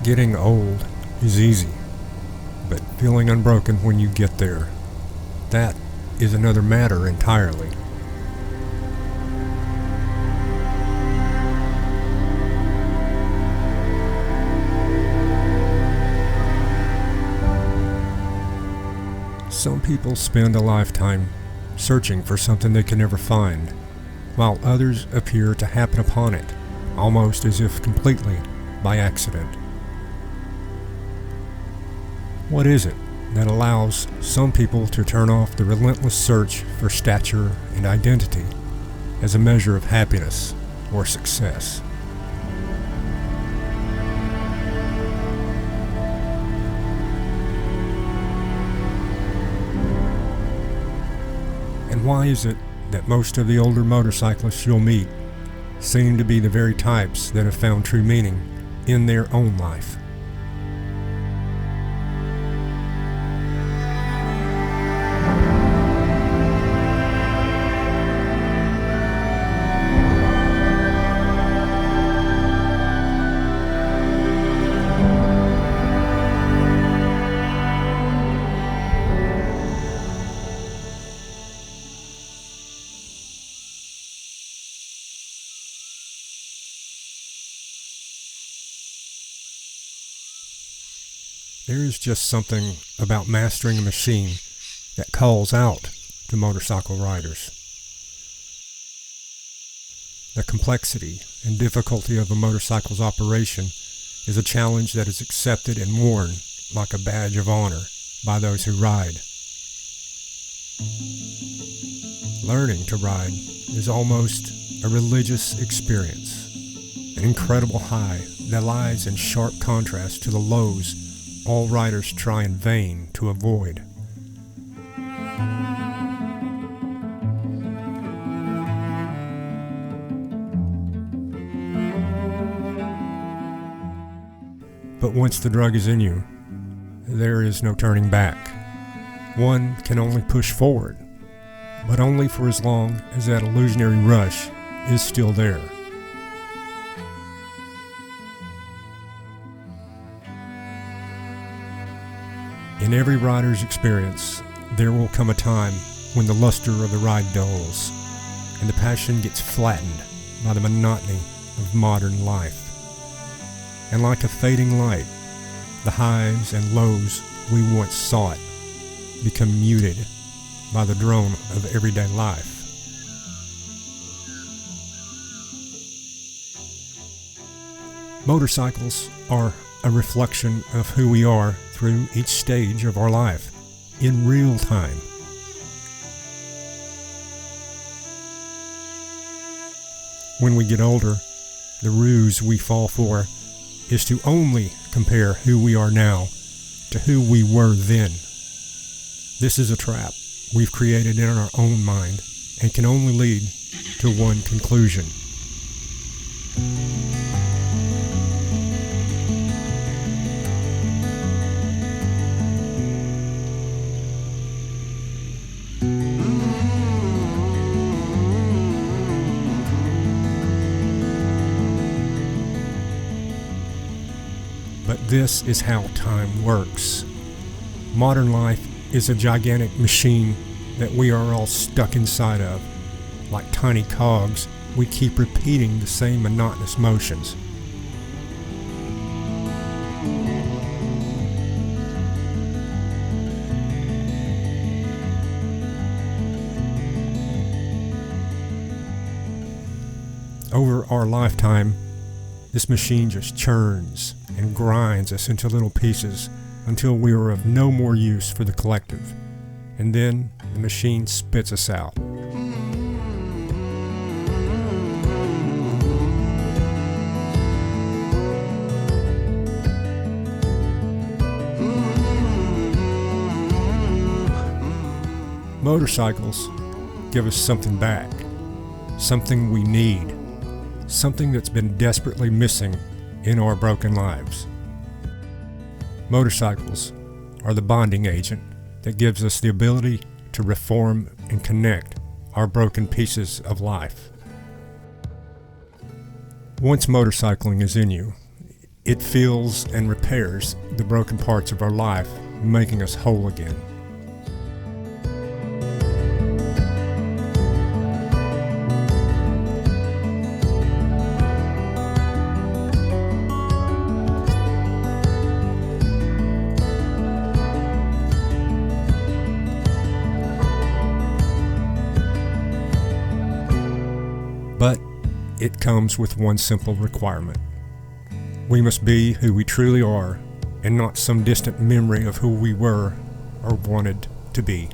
Getting old is easy, but feeling unbroken when you get there, that is another matter entirely. Some people spend a lifetime searching for something they can never find, while others appear to happen upon it, almost as if completely by accident. What is it that allows some people to turn off the relentless search for stature and identity as a measure of happiness or success? And why is it that most of the older motorcyclists you'll meet seem to be the very types that have found true meaning in their own life? There is just something about mastering a machine that calls out to motorcycle riders. The complexity and difficulty of a motorcycle's operation is a challenge that is accepted and worn like a badge of honor by those who ride. Learning to ride is almost a religious experience, an incredible high that lies in sharp contrast to the lows all riders try in vain to avoid. But once the drug is in you, there is no turning back. One can only push forward, but only for as long as that illusionary rush is still there. In every rider's experience, there will come a time when the luster of the ride dulls, and the passion gets flattened by the monotony of modern life. And like a fading light, the highs and lows we once sought become muted by the drone of everyday life. Motorcycles are a reflection of who we are through each stage of our life, in real time. When we get older, the ruse we fall for is to only compare who we are now to who we were then. This is a trap we've created in our own mind and can only lead to one conclusion. But this is how time works. Modern life is a gigantic machine that we are all stuck inside of. Like tiny cogs, we keep repeating the same monotonous motions. Over our lifetime, this machine just churns and grinds us into little pieces until we are of no more use for the collective, and then the machine spits us out. Motorcycles give us something back, something we need, something that's been desperately missing in our broken lives. Motorcycles are the bonding agent that gives us the ability to reform and connect our broken pieces of life. Once motorcycling is in you, It fills and repairs the broken parts of our life, making us whole again. But it comes with one simple requirement. We must be who we truly are, and not some distant memory of who we were or wanted to be.